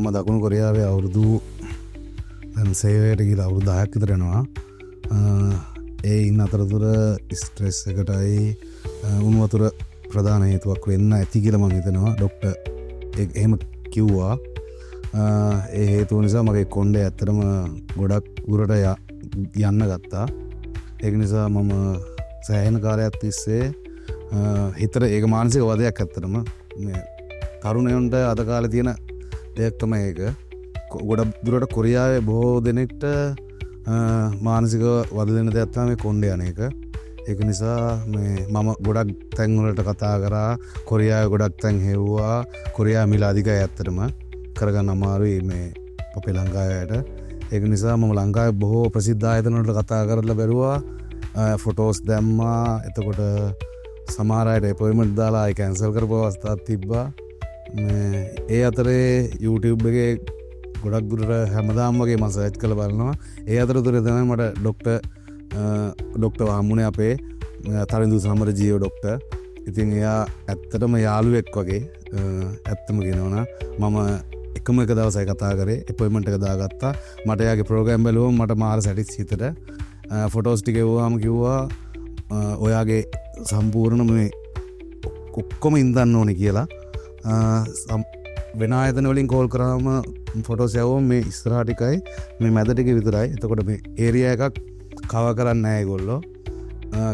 මම දකුණු කොරියාවේ අවුරුදු සේවයට ගිහිල්ලා අවුරුදු 10ක් විතර යනවා. ඒ ඉන්න අතරතුර ස්ට්‍රෙස් එකටයි උණු වතුර ප්‍රධාන හේතුවක් වෙන්න ඇති කියලා මම හිතනවා. ડોක්ටර් එහෙම කිව්වා. ඒ හේතුව නිසා මගේ කොණ්ඩේ ඇත්තටම ගොඩක් උරට යන්න ගත්තා. ඒක නිසා මම සෑහෙන කාලයක් තිස්සේ හිතට ඒක මානසික වදයක් ඇත්තටම. මේ තරුණයන්ට අද කාලේ තියෙන දෙයක් තමයි ඒක. ගොඩක් දුරට කොරියාවේ බොහෝ දෙනෙක්ට මානසික වද දෙන දෙයක් තමයි කොණ්ඩේ යන එක. ඒක නිසා මේ මම ගොඩක් තැන් වලට කතා කරා. කොරියාවේ ගොඩක් තැන් හෙව්වා. කොරියාව මිල අධිකයි ඇත්තටම. කරගන්න අමාරුයි මේ අපේ ලංකාවට. ඒක නිසා මම ලංකාවේ බොහෝ ප්‍රසිද්ධ ආයතන වලට කතා කරලා බැලුවා. ෆොටෝස් දැම්මා. එතකොට සමහර අයට අපොයින්ට්මන්ට් දාලා ඒ කැන්සල් කරපු අවස්ථාවක් තිබ්බා. ඒ අතරේ YouTube එකේ ගොඩක් දුරට හැමදාම වගේ මම සර්ච් කරලා බලනවා. ඒ අතරතුරේ තමයි මට ડોක්ටර් හම්බුනේ අපේ තරිඳු සමරජීව ડોක්ටර්. ඉතින් එයා ඇත්තටම යාළුවෙක් වගේ. ඇත්තම කියනවනම් මම එකම එක දවසයි කතා කරේ. අපොයින්ට්මන්ට් එක දාගත්තා. මට එයාගේ ප්‍රෝග්‍රෑම් බලුවම මට මාර සැටිස් හිතට. ෆොටෝස් ටික එවුවාම කිව්වා ඔයාගේ සම්පූර්ණ මේ ඔක්කොම ඉඳන්න ඕනේ කියලා. වෙන ආයතන වලින් කෝල් කරාම ෆොටෝස් යවුවම මේ ඉස්සරහ ටිකයි මේ මැද ටික විතරයි. එතකොට මේ ඒරියා එකක් කවර් කරන්නේ නැහැ ඒගොල්ලෝ.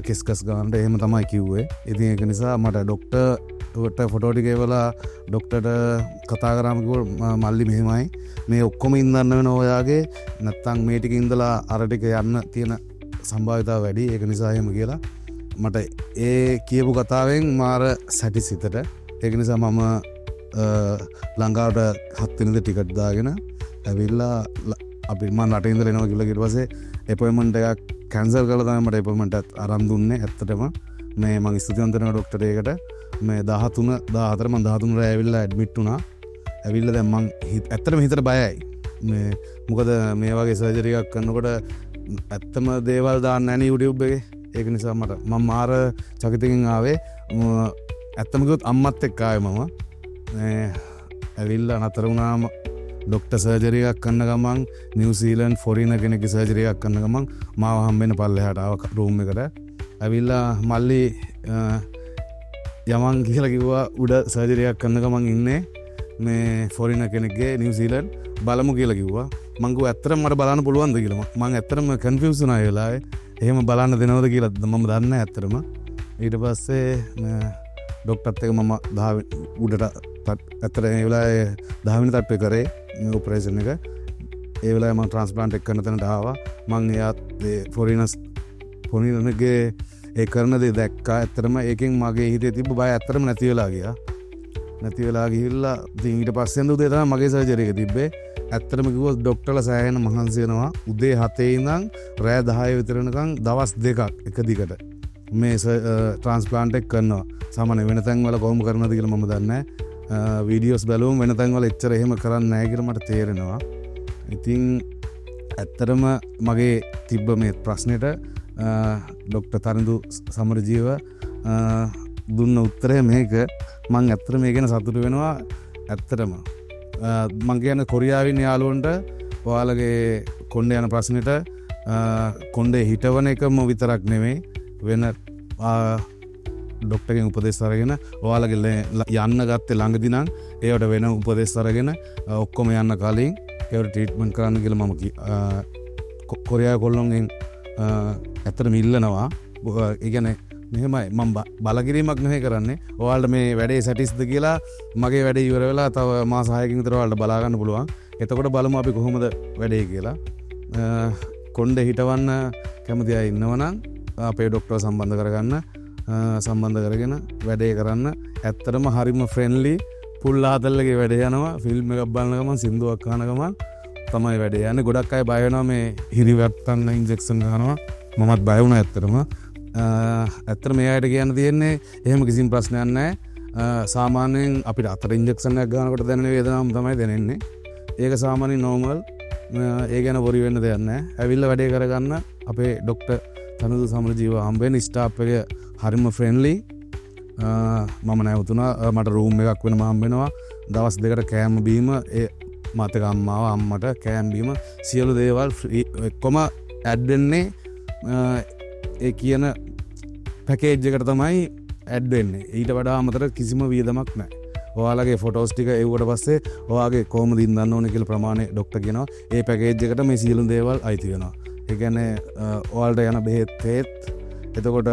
කිස්කස් ගන්නට එහෙම තමයි කිව්වේ. ඉතින් ඒක නිසා මට ડોක්ටර්ට ෆොටෝ ටික එවලා ડોක්ටර්ට කතා කරාම කිව්වා මල්ලි මෙහෙමයි මේ ඔක්කොම ඉඳන්න වෙන ඔයාගේ නැත්තම් මේ ටික ඉඳලා අර ටික යන්න තියෙන සම්භාවිතාව වැඩි. ඒක නිසා එහෙම කියලා මට ඒ කියපු කතාවෙන් මාර සැටිස් හිතට. ඒක නිසා මම ලංකාවට 7 වෙනිදා ටිකට් දාගෙන ඇවිල්ලා අපි මම රටේ ඉඳලා එනවා කියලා ඊට පස්සේ අපොයින්ට්මන්ට් එකක් කැන්සල් කරලා තමයි මට අපොයින්ට්මන්ට් එකක් අරන් දුන්නේ. ඇත්තටම මේ මම ස්තුතිවන්ත වෙනවා ડોක්ටර් ඒකට. මේ 13 14 මම 13 රෑ ඇවිල්ලා ඇඩ්මිට් වුණා. ඇවිල්ලා දැන් මම ඇත්තටම හිතට බයයි. මේ මොකද මේ වගේ සර්ජරි එකක් කරනකොට ඇත්තම දේවල් දාන්න නැහැ YouTube එකේ. ඒක නිසා මම මාර චකිතකින් ආවේ. ඇත්තම කිව්වොත් අම්මත් එක්ක ආවේ මම. ඇවිල්ලා නතර වුණාම ડોක්ටර් සර්ජරි එකක් කරන ගමන් නිව්සීලන්ඩ් ෆොරිනර් කෙනෙක්ගේ සර්ජරි එකක් කරන ගමන් මාව හම්බෙන්න පල්ලෙහාට ආව රූම් එකට. ඇවිල්ලා මල්ලි යමන් කියලා කිව්වා උඩ සර්ජරි එකක් කරන ගමන් ඉන්නේ මේ ෆොරිනර් කෙනෙක්ගේ නිව්සීලන්ඩ් බලමු කියලා කිව්වා. මං කිව්වා ඇත්තටම මට බලන්න පුළුවන්ද කියලා. මං ඇත්තටම කන්ෆියුස් වුණා ඒ වෙලාවේ. එහෙම බලන්න දෙනවද කියලා මම දන්නේ නැහැ ඇත්තටම. ඊට පස්සේ ડોක්ටර්ත් එක්ක මම 10 උඩට ඇත්තට ඒ වෙලාවේ 10 වෙනි තට්ටුවේ කරේ මේ ඔපරේෂන් එක. ඒ වෙලාවේ මම ට්‍රාන්ස්ප්ලාන්ට් එක කරන තැනට ආවා. මං එයාත් ෆොරිනර්ගේ ඒ කරන දේ දැක්කා. ඇත්තටම ඒකෙන් මගේ හිතේ තිබ්බ බය ඇත්තටම නැති වෙලා ගියා. නැති වෙලා ගිහිල්ලා ඉතින් ඊට පස්සේ උදේ තමයි මගේ සර්ජරි එක තිබ්බේ. ඇත්තටම කිව්වොත් ડોක්ටර්ලා සෑහෙන මහන්සි වෙනවා. උදේ 7 ඉඳන් රෑ 10 විතර වෙනකන් දවස් දෙකක් එක දිගට මේ ට්‍රාන්ස්ප්ලාන්ට් එක කරනවා. සාමාන්‍ය වෙන තැන් වල කොහොම කරනවද කියලා මම දන්නේ නැහැ. වීඩියෝස් බැලුවම වෙන තැන් වල එච්චර එහෙම කරන්නේ නැහැ කියලා මට තේරෙනවා. ඉතින් ඇත්තටම මගේ තිබ්බ මේ ප්‍රශ්නෙට ડોක්ටර් තරිඳු සමරජීව දුන්න උත්තරය මේක. මං ඇත්තටම මේ ගැන සතුටු වෙනවා. ඇත්තටම මං කියන්නේ කොරියාවින් යාළුවන්ට ඔයාලගේ කොණ්ඩේ යන ප්‍රශ්නෙට කොණ්ඩේ හිටවන එකම විතරක් නෙමෙයි වෙන ડોක්ටර්ගෙන් උපදෙස් අරගෙන ඔයාලගේ යන්න ගත්තේ ළඟදී නම් ඒවට වෙන උපදෙස් අරගෙන ඔක්කොම යන්න කලින් ඒවට ට්‍රීට්මන්ට් කරන්න කියලා මම කොරියාවේ කොල්ලොන්ගෙන් ඇත්තටම ඉල්ලනවා. ඒ කියන්නේ මෙහෙමයි මම බලකිරීමක් නෙවෙයි කරන්නේ. ඔයාලට මේ වැඩේ සැටිස්ද කියලා මගේ වැඩේ ඉවර වෙලා තව මාස 6කින් විතර ඔයාලට බලා ගන්න පුළුවන්. එතකොට බලමු අපි කොහොමද වැඩේ කියලා. කොණ්ඩේ හිටවන්න කැමති අය ඉන්නවනම් අපේ ડોක්ටර් සම්බන්ධ කරගෙන වැඩේ කරන්න. ඇත්තටම හරිම ෆ්‍රෙන්ඩ්ලි පුල් ආතල්ලගේ වැඩේ යනවා. ෆිල්ම් එකක් බලන ගමන් සින්දුවක් අහන ගමන් තමයි වැඩේ යන්නේ. ගොඩක් අය බය වෙනවා මේ හිරිවැත්තන්න ඉන්ජෙක්ෂන් ගන්නවා. මමත් බය වුණා ඇත්තටම. ඇත්තට මේ අයට කියන්න තියෙන්නේ එහෙම කිසිම ප්‍රශ්නයක් නැහැ. සාමාන්‍යයෙන් අපිට අතට ඉන්ජෙක්ෂන් එකක් ගන්නකොට දැනෙන වේදනාවම තමයි දැනෙන්නේ. ඒක සාමාන්‍යයෙන් නෝමල්. ඒ ගැන වොරි වෙන්න දෙයක් නැහැ. ඇවිල්ලා වැඩේ කරගන්න අපේ ડોක්ටර් තනුදු සමරජීව හම්බෙන්න ස්ටාෆ් එක හරිම ෆ්‍රෙන්ඩ්ලි. මම නැවතුණා. මට රූම් එකක් වෙනම හම්බෙනවා. දවස් දෙකට කෑම බීම මතක අම්මාව අම්මට කෑම්බීම සියලු දේවල් එක්කොම ඇඩ්වෙන්නේ ඒ කියන පැකේජ්ජකට තමයි ඇඩ්වෙන්නේ. ඊට වඩා අමතර කිසිම වියදමක් නෑ. ඔයාලගේ ෆොටෝස් ටික එව්වට පස්සේ ඔයාගේ කොහොමද ඉඳන්න ඕනේ කියලා ප්‍රමාණය ડોක්ටර් කියනවා. ඒ පැකේජ් එකට මේ සියලු දේවල් අයිති වෙනවා. ඒ කියන්නේ ඔයාලට යන බෙහෙත් එතකොට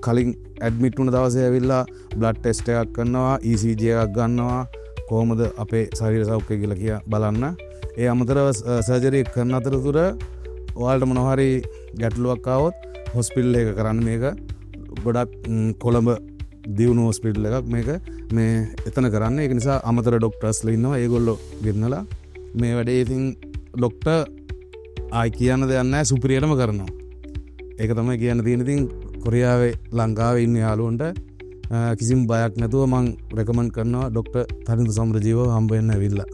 කලින් ඇඩ්මිට් වුණ දවසේ ඇවිල්ලා බ්ලඩ් ටෙස්ට් එකක් කරනවා, ECG එකක් ගන්නවා, කොහොමද අපේ ශරීර සෞඛ්‍යය කියලා බලන්න. ඒ අමතරව සර්ජරි කරන අතරතුර ඔයාලට මොනවා හරි ගැටලුවක් ආවොත් හොස්පිටල් එක කරන්න මේක ගොඩක් කොළඹ දියුණු හොස්පිටල් එකක් මේක මේ එතන කරන්න. ඒක නිසා අමතර ඩොක්ටර්ස්ලා ඉන්නවා. ඒගොල්ලෝ ගෙන්නලා මේ වැඩේ ඉතින් ඩොක්ටර් ආයි කියන්න දෙයක් නැහැ, සුපිරියටම කරනවා. ඒක තමයි කියන්න තියෙන. ඉතින් කොරියාවේ ලංකාවේ ඉන්න යාළුවන්ට කිසිම බයක් නැතුව මම රෙකමන්ඩ් කරනවා ඩොක්ටර් තරිඳු සමරජීවව හම්බ වෙන්න ඇවිල්ලා.